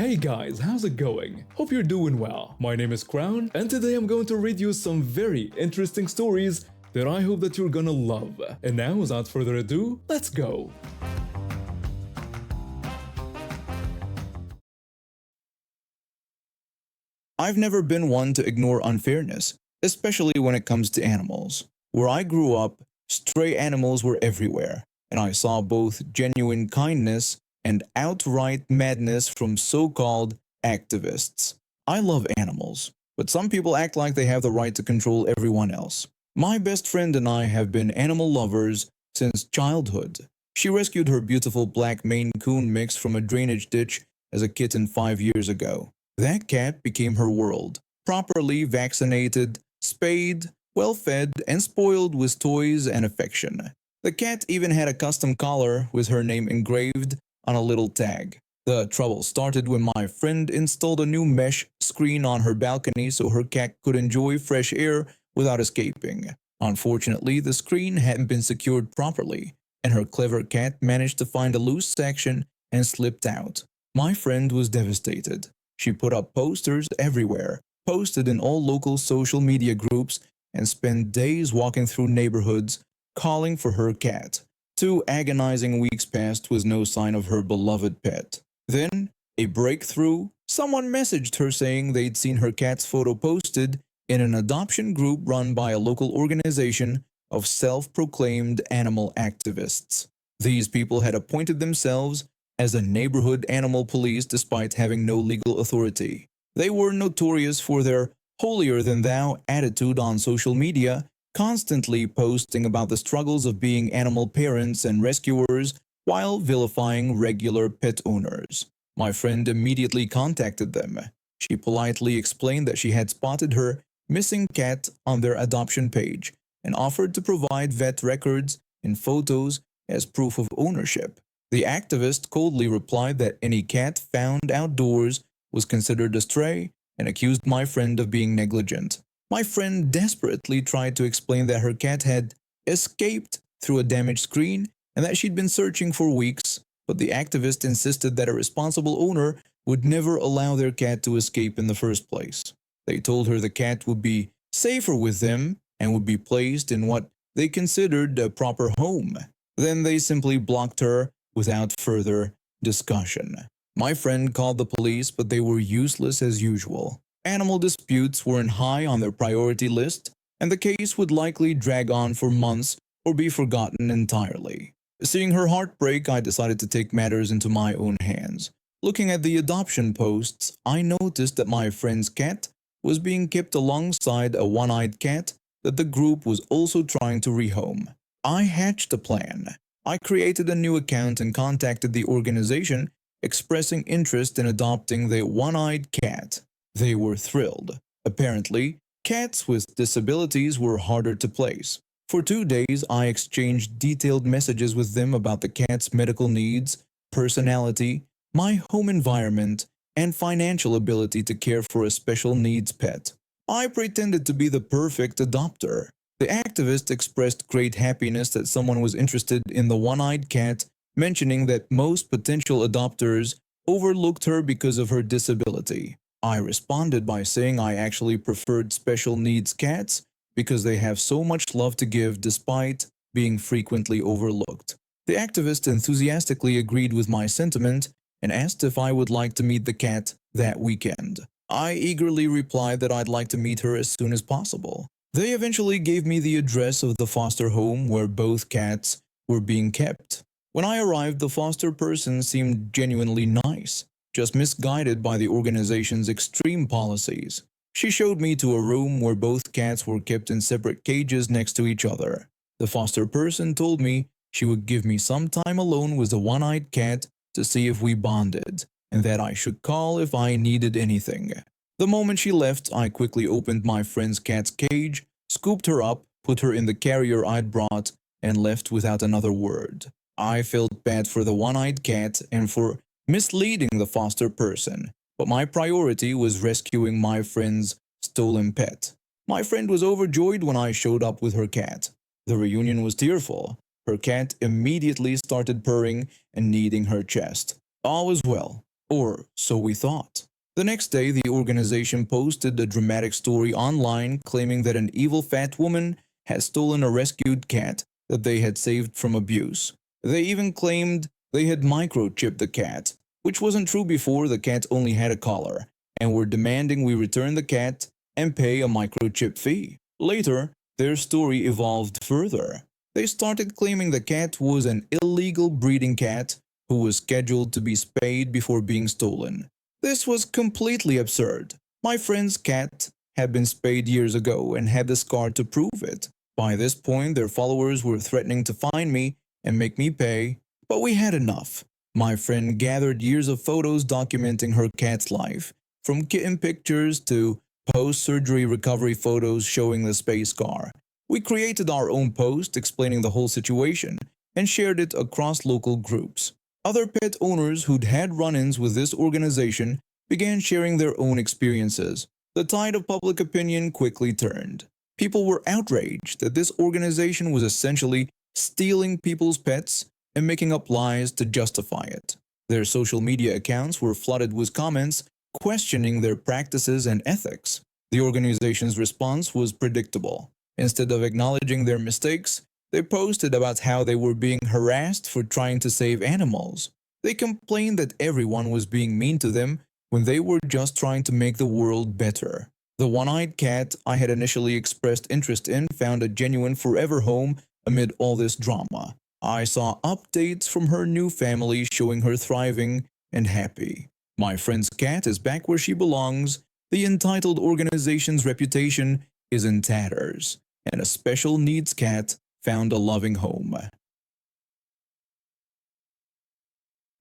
Hey guys, how's it going? Hope you're doing well. My name is Crown, and today I'm going to read you some very interesting stories that I hope that you're gonna love. And now, without further ado, let's go! I've never been one to ignore unfairness, especially when it comes to animals. Where I grew up, stray animals were everywhere, and I saw both genuine kindness and outright madness from so-called activists. I love animals, but some people act like they have the right to control everyone else. My best friend and I have been animal lovers since childhood. She rescued her beautiful black Maine Coon mix from a drainage ditch as a kitten 5 years ago. That cat became her world, properly vaccinated, spayed, well-fed, and spoiled with toys and affection. The cat even had a custom collar with her name engraved on a little tag. The trouble started when my friend installed a new mesh screen on her balcony so her cat could enjoy fresh air without escaping. Unfortunately, the screen hadn't been secured properly, and her clever cat managed to find a loose section and slipped out. My friend was devastated. She put up posters everywhere, posted in all local social media groups, and spent days walking through neighborhoods calling for her cat. 2 agonizing weeks passed with no sign of her beloved pet. Then, a breakthrough, someone messaged her saying they'd seen her cat's photo posted in an adoption group run by a local organization of self-proclaimed animal activists. These people had appointed themselves as a neighborhood animal police despite having no legal authority. They were notorious for their holier-than-thou attitude on social media, constantly posting about the struggles of being animal parents and rescuers while vilifying regular pet owners. My friend immediately contacted them. She politely explained that she had spotted her missing cat on their adoption page and offered to provide vet records and photos as proof of ownership. The activist coldly replied that any cat found outdoors was considered a stray and accused my friend of being negligent. My friend desperately tried to explain that her cat had escaped through a damaged screen and that she'd been searching for weeks, but the activist insisted that a responsible owner would never allow their cat to escape in the first place. They told her the cat would be safer with them and would be placed in what they considered a proper home. Then they simply blocked her without further discussion. My friend called the police, but they were useless as usual. Animal disputes weren't high on their priority list, and the case would likely drag on for months or be forgotten entirely. Seeing her heart break, I decided to take matters into my own hands. Looking at the adoption posts, I noticed that my friend's cat was being kept alongside a one-eyed cat that the group was also trying to rehome. I hatched a plan. I created a new account and contacted the organization expressing interest in adopting the one-eyed cat. They were thrilled. Apparently, cats with disabilities were harder to place. For 2 days, I exchanged detailed messages with them about the cat's medical needs, personality, my home environment, and financial ability to care for a special needs pet. I pretended to be the perfect adopter. The activist expressed great happiness that someone was interested in the one-eyed cat, mentioning that most potential adopters overlooked her because of her disability. I responded by saying I actually preferred special needs cats because they have so much love to give despite being frequently overlooked. The activist enthusiastically agreed with my sentiment and asked if I would like to meet the cat that weekend. I eagerly replied that I'd like to meet her as soon as possible. They eventually gave me the address of the foster home where both cats were being kept. When I arrived, the foster person seemed genuinely nice, just misguided by the organization's extreme policies. She showed me to a room where both cats were kept in separate cages next to each other. The foster person told me she would give me some time alone with the one-eyed cat to see if we bonded, and that I should call if I needed anything. The moment she left, I quickly opened my friend's cat's cage, scooped her up, put her in the carrier I'd brought, and left without another word. I felt bad for the one-eyed cat and for misleading the foster person, but my priority was rescuing my friend's stolen pet. My friend was overjoyed when I showed up with her cat. The reunion was tearful. Her cat immediately started purring and kneading her chest. All was well. Or so we thought. The next day, the organization posted a dramatic story online claiming that an evil fat woman had stolen a rescued cat that they had saved from abuse. They even claimed they had microchipped the cat, which wasn't true before. The cat only had a collar, and were demanding we return the cat and pay a microchip fee. Later, their story evolved further. They started claiming the cat was an illegal breeding cat who was scheduled to be spayed before being stolen. This was completely absurd. My friend's cat had been spayed years ago and had the scar to prove it. By this point, their followers were threatening to fine me and make me pay, but we had enough. My friend gathered years of photos documenting her cat's life, from kitten pictures to post-surgery recovery photos showing the spay scar. We created our own post explaining the whole situation and shared it across local groups. Other pet owners who'd had run-ins with this organization began sharing their own experiences. The tide of public opinion quickly turned. People were outraged that this organization was essentially stealing people's pets and making up lies to justify it. Their social media accounts were flooded with comments questioning their practices and ethics. The organization's response was predictable. Instead of acknowledging their mistakes, they posted about how they were being harassed for trying to save animals. They complained that everyone was being mean to them when they were just trying to make the world better. The one-eyed cat I had initially expressed interest in found a genuine forever home amid all this drama. I saw updates from her new family showing her thriving and happy. My friend's cat is back where she belongs. The entitled organization's reputation is in tatters, and a special needs cat found a loving home.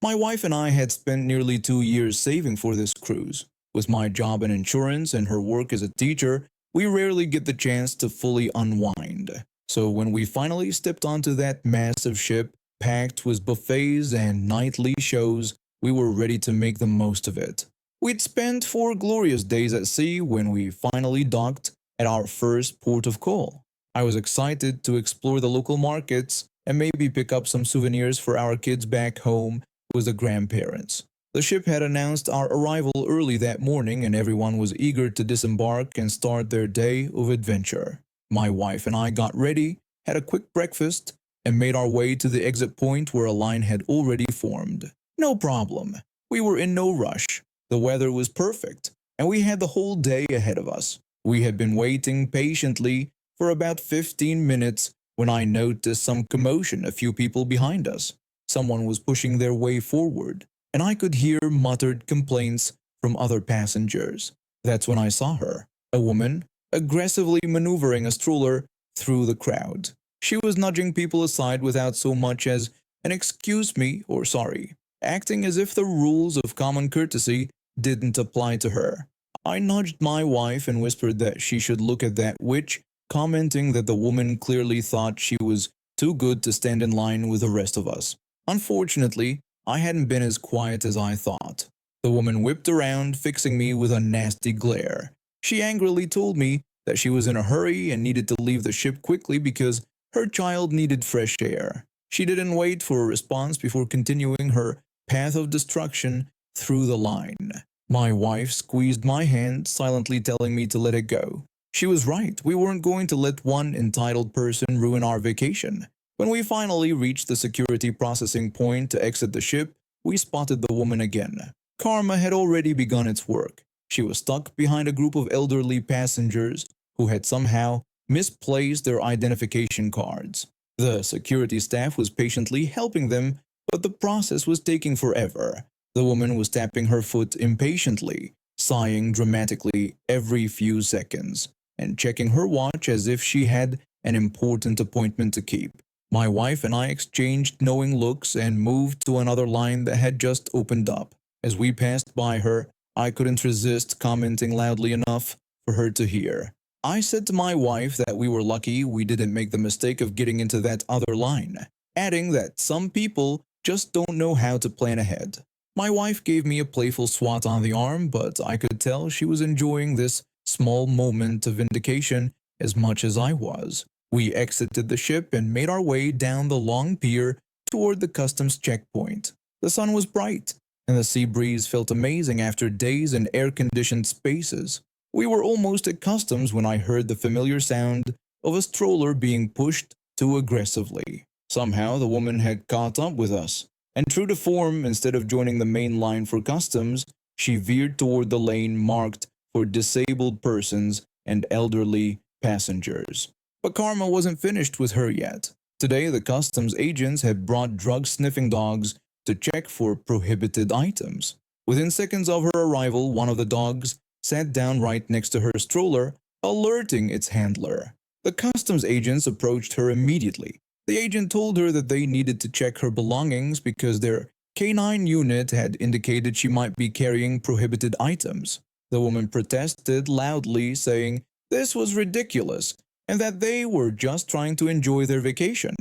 My wife and I had spent nearly 2 years saving for this cruise. With my job in insurance and her work as a teacher, we rarely get the chance to fully unwind. So when we finally stepped onto that massive ship, packed with buffets and nightly shows, we were ready to make the most of it. We'd spent 4 glorious days at sea when we finally docked at our first port of call. I was excited to explore the local markets and maybe pick up some souvenirs for our kids back home with the grandparents. The ship had announced our arrival early that morning and everyone was eager to disembark and start their day of adventure. My wife and I got ready, had a quick breakfast, and made our way to the exit point where a line had already formed. No problem. We were in no rush. The weather was perfect, and we had the whole day ahead of us. We had been waiting patiently for about 15 minutes when I noticed some commotion a few people behind us. Someone was pushing their way forward, and I could hear muttered complaints from other passengers. That's when I saw her, a woman, aggressively maneuvering a stroller through the crowd. She was nudging people aside without so much as an "excuse me" or "sorry," acting as if the rules of common courtesy didn't apply to her. I nudged my wife and whispered that she should look at that witch, commenting that the woman clearly thought she was too good to stand in line with the rest of us. Unfortunately, I hadn't been as quiet as I thought. The woman whipped around, fixing me with a nasty glare. She angrily told me that she was in a hurry and needed to leave the ship quickly because her child needed fresh air. She didn't wait for a response before continuing her path of destruction through the line. My wife squeezed my hand, silently telling me to let it go. She was right. We weren't going to let one entitled person ruin our vacation. When we finally reached the security processing point to exit the ship, we spotted the woman again. Karma had already begun its work. She was stuck behind a group of elderly passengers who had somehow misplaced their identification cards. The security staff was patiently helping them, but the process was taking forever. The woman was tapping her foot impatiently, sighing dramatically every few seconds, and checking her watch as if she had an important appointment to keep. My wife and I exchanged knowing looks and moved to another line that had just opened up. As we passed by her, I couldn't resist commenting loudly enough for her to hear. I said to my wife that we were lucky we didn't make the mistake of getting into that other line, adding that some people just don't know how to plan ahead. My wife gave me a playful swat on the arm, but I could tell she was enjoying this small moment of vindication as much as I was. We exited the ship and made our way down the long pier toward the customs checkpoint. The sun was bright, and the sea breeze felt amazing after days in air-conditioned spaces. We were almost accustomed when I heard the familiar sound of a stroller being pushed too aggressively. Somehow the woman had caught up with us, and true to form, instead of joining the main line for customs, she veered toward the lane marked for disabled persons and elderly passengers. But karma wasn't finished with her yet. Today, the customs agents had brought drug-sniffing dogs to check for prohibited items. Within seconds of her arrival, one of the dogs sat down right next to her stroller, alerting its handler. The customs agents approached her immediately. The agent told her that they needed to check her belongings because their canine unit had indicated she might be carrying prohibited items. The woman protested loudly, saying this was ridiculous and that they were just trying to enjoy their vacation.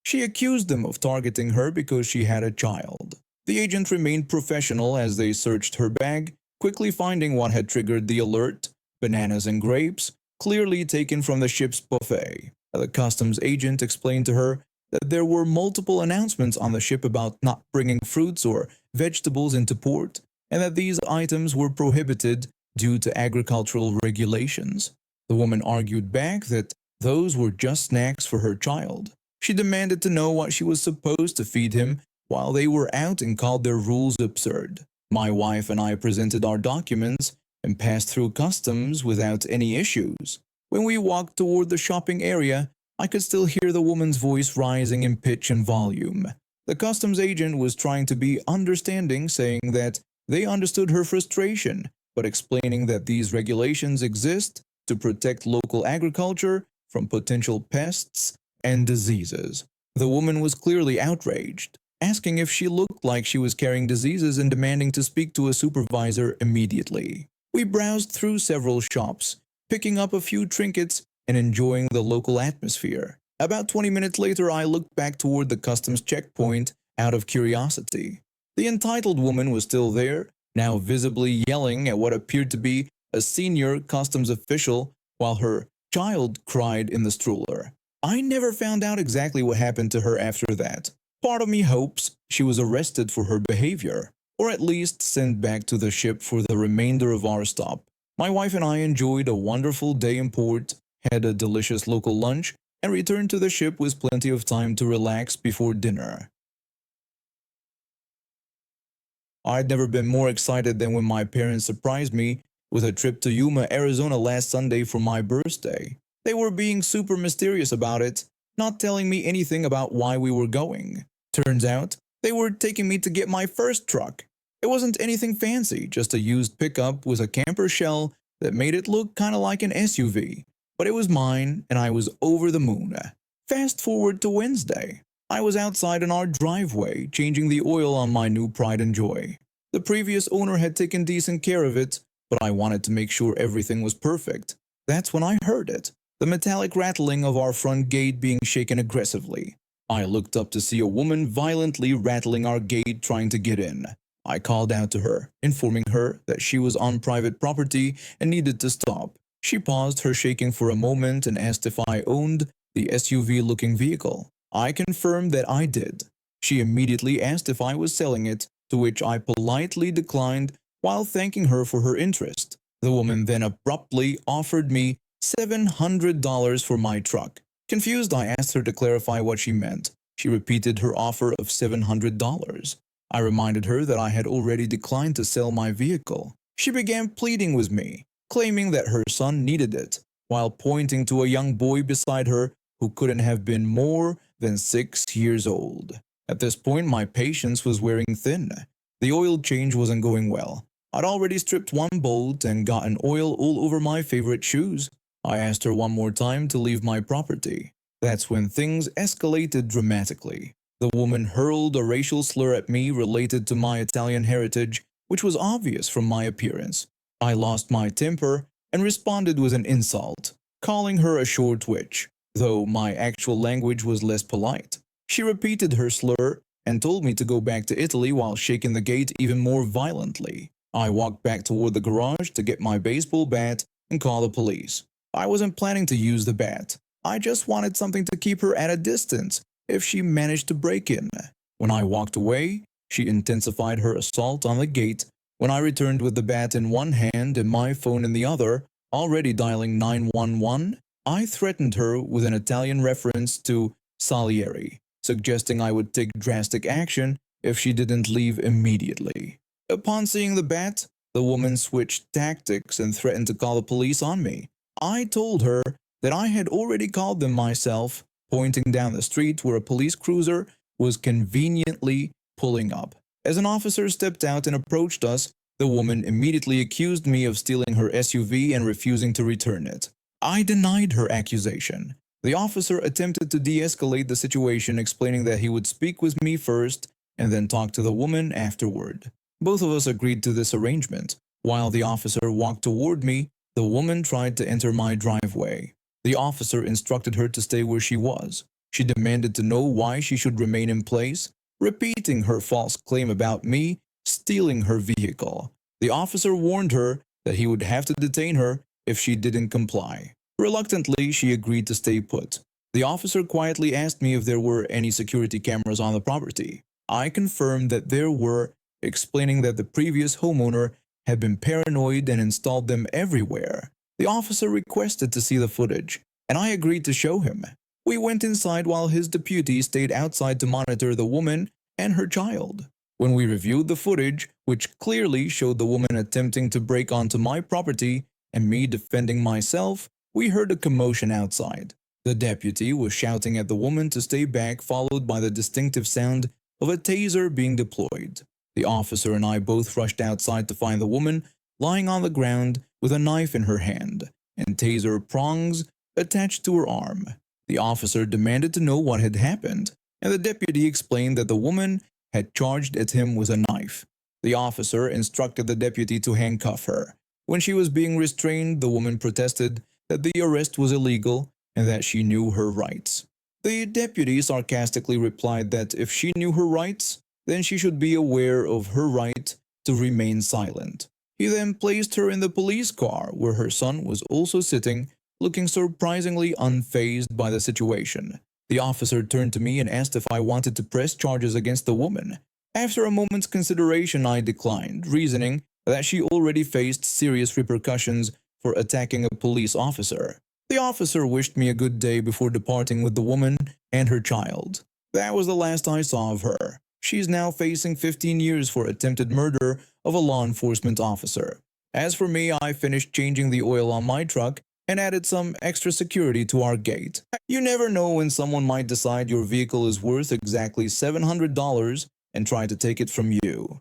She accused them of targeting her because she had a child. The agent remained professional as they searched her bag, quickly finding what had triggered the alert: bananas and grapes, clearly taken from the ship's buffet. The customs agent explained to her that there were multiple announcements on the ship about not bringing fruits or vegetables into port, and that these items were prohibited due to agricultural regulations. The woman argued back that those were just snacks for her child. She demanded to know what she was supposed to feed him while they were out and called their rules absurd. My wife and I presented our documents and passed through customs without any issues. When we walked toward the shopping area, I could still hear the woman's voice rising in pitch and volume. The customs agent was trying to be understanding, saying that they understood her frustration, but explaining that these regulations exist to protect local agriculture from potential pests and diseases. The woman was clearly outraged, asking if she looked like she was carrying diseases and demanding to speak to a supervisor immediately. We browsed through several shops, picking up a few trinkets and enjoying the local atmosphere. About 20 minutes later, I looked back toward the customs checkpoint out of curiosity. The entitled woman was still there, now visibly yelling at what appeared to be a senior customs official while her child cried in the stroller. I never found out exactly what happened to her after that. Part of me hopes she was arrested for her behavior, or at least sent back to the ship for the remainder of our stop. My wife and I enjoyed a wonderful day in port, had a delicious local lunch, and returned to the ship with plenty of time to relax before dinner. I'd never been more excited than when my parents surprised me with a trip to Yuma, Arizona last Sunday for my birthday. They were being super mysterious about it, not telling me anything about why we were going. Turns out, they were taking me to get my first truck. It wasn't anything fancy, just a used pickup with a camper shell that made it look kinda like an SUV. But it was mine, and I was over the moon. Fast forward to Wednesday. I was outside in our driveway, changing the oil on my new Pride and Joy. The previous owner had taken decent care of it, but I wanted to make sure everything was perfect. That's when I heard it, the metallic rattling of our front gate being shaken aggressively. I looked up to see a woman violently rattling our gate trying to get in. I called out to her, informing her that she was on private property and needed to stop. She paused her shaking for a moment and asked if I owned the SUV-looking vehicle. I confirmed that I did. She immediately asked if I was selling it, to which I politely declined while thanking her for her interest. The woman then abruptly offered me $700 for my truck. Confused, I asked her to clarify what she meant. She repeated her offer of $700. I reminded her that I had already declined to sell my vehicle. She began pleading with me, claiming that her son needed it, while pointing to a young boy beside her who couldn't have been more than 6 years old. At this point, my patience was wearing thin. The oil change wasn't going well. I'd already stripped one bolt and gotten oil all over my favorite shoes. I asked her one more time to leave my property. That's when things escalated dramatically. The woman hurled a racial slur at me related to my Italian heritage, which was obvious from my appearance. I lost my temper and responded with an insult, calling her a short witch, though my actual language was less polite. She repeated her slur and told me to go back to Italy while shaking the gate even more violently. I walked back toward the garage to get my baseball bat and call the police. I wasn't planning to use the bat. I just wanted something to keep her at a distance if she managed to break in. When I walked away, She intensified her assault on the gate when I returned with the bat in one hand and my phone in the other, already dialing 911. I threatened her with an Italian reference to Salieri, suggesting I would take drastic action if she didn't leave immediately. Upon seeing the bat, the woman switched tactics and threatened to call the police on me. I told her that I had already called them myself, pointing down the street where a police cruiser was conveniently pulling up. As an officer stepped out and approached us, the woman immediately accused me of stealing her SUV and refusing to return it. I denied her accusation. The officer attempted to de-escalate the situation, explaining that he would speak with me first and then talk to the woman afterward. Both of us agreed to this arrangement. While the officer walked toward me, the woman tried to enter my driveway. The officer instructed her to stay where she was. She demanded to know why she should remain in place, repeating her false claim about me stealing her vehicle. The officer warned her that he would have to detain her if she didn't comply. Reluctantly, she agreed to stay put. The officer quietly asked me if there were any security cameras on the property. I confirmed that there were, explaining that the previous homeowner had been paranoid and installed them everywhere. The officer requested to see the footage, and I agreed to show him. We went inside while his deputy stayed outside to monitor the woman and her child. When we reviewed the footage, which clearly showed the woman attempting to break onto my property and me defending myself, we heard a commotion outside. The deputy was shouting at the woman to stay back, followed by the distinctive sound of a taser being deployed. The officer and I both rushed outside to find the woman lying on the ground with a knife in her hand and taser prongs attached to her arm. The officer demanded to know what had happened, and the deputy explained that the woman had charged at him with a knife. The officer instructed the deputy to handcuff her. When she was being restrained, the woman protested that the arrest was illegal and that she knew her rights. The deputy sarcastically replied that if she knew her rights, then she should be aware of her right to remain silent. He then placed her in the police car, where her son was also sitting, looking surprisingly unfazed by the situation. The officer turned to me and asked if I wanted to press charges against the woman. After a moment's consideration, I declined, reasoning that she already faced serious repercussions for attacking a police officer. The officer wished me a good day before departing with the woman and her child. That was the last I saw of her. She's now facing 15 years for attempted murder of a law enforcement officer. As for me, I finished changing the oil on my truck and added some extra security to our gate. You never know when someone might decide your vehicle is worth exactly $700 and try to take it from you.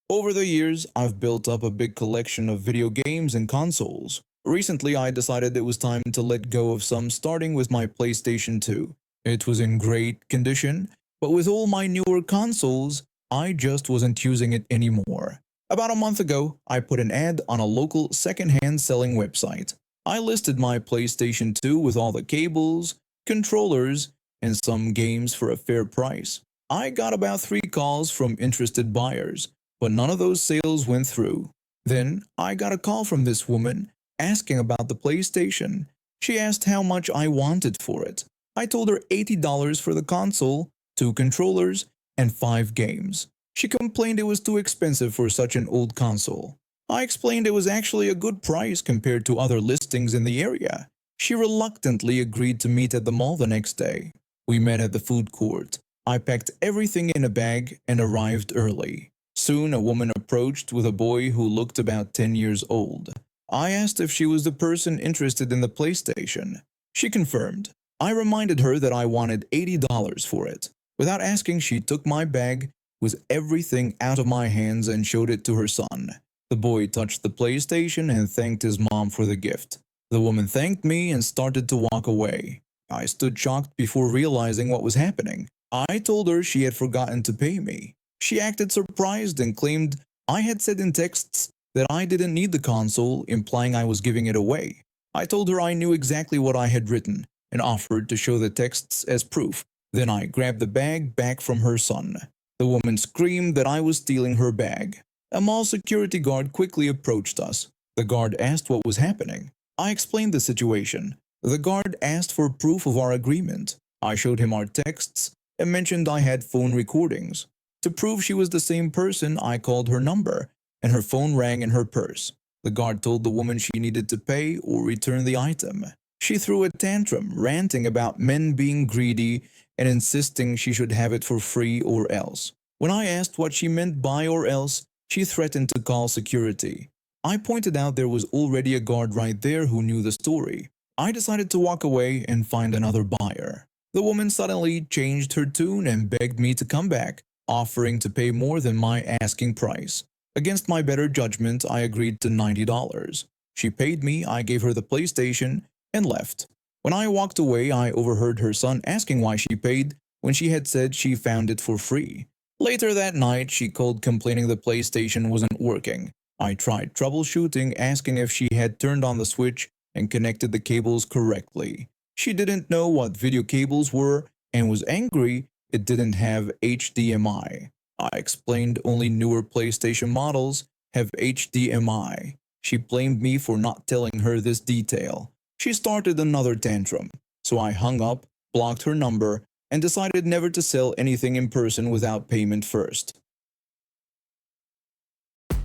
Over the years, I've built up a big collection of video games and consoles. Recently, I decided it was time to let go of some, starting with my PlayStation 2. It was in great condition, but with all my newer consoles, I just wasn't using it anymore. About a month ago, I put an ad on a local second-hand selling website. I listed my PlayStation 2 with all the cables, controllers, and some games for a fair price. I got about 3 calls from interested buyers, but none of those sales went through. Then, I got a call from this woman asking about the PlayStation. She asked how much I wanted for it. I told her $80 for the console, 2 controllers, and 5 games. She complained it was too expensive for such an old console. I explained it was actually a good price compared to other listings in the area. She reluctantly agreed to meet at the mall the next day. We met at the food court. I packed everything in a bag and arrived early. Soon a woman approached with a boy who looked about 10 years old. I asked if she was the person interested in the PlayStation. She confirmed. I reminded her that I wanted $80 for it. Without asking, she took my bag with everything out of my hands and showed it to her son. The boy touched the PlayStation and thanked his mom for the gift. The woman thanked me and started to walk away. I stood shocked before realizing what was happening. I told her she had forgotten to pay me. She acted surprised and claimed I had said in texts that I didn't need the console, implying I was giving it away. I told her I knew exactly what I had written and offered to show the texts as proof. Then I grabbed the bag back from her son. The woman screamed that I was stealing her bag. A mall security guard quickly approached us. The guard asked what was happening. I explained the situation. The guard asked for proof of our agreement. I showed him our texts and mentioned I had phone recordings. To prove she was the same person, I called her number, and her phone rang in her purse. The guard told the woman she needed to pay or return the item. She threw a tantrum, ranting about men being greedy and insisting she should have it for free or else. When I asked what she meant by or else, she threatened to call security. I pointed out there was already a guard right there who knew the story. I decided to walk away and find another buyer. The woman suddenly changed her tune and begged me to come back, offering to pay more than my asking price. Against my better judgment, I agreed to $90. She paid me, I gave her the PlayStation, and left. When I walked away, I overheard her son asking why she paid when she had said she found it for free. Later that night, she called complaining the PlayStation wasn't working. I tried troubleshooting, asking if she had turned on the switch and connected the cables correctly. She didn't know what video cables were and was angry it didn't have HDMI. I explained only newer PlayStation models have HDMI. She blamed me for not telling her this detail. She started another tantrum, so I hung up, blocked her number, and decided never to sell anything in person without payment first.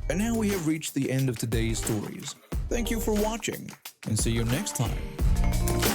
And now we have reached the end of today's stories. Thank you for watching, and see you next time.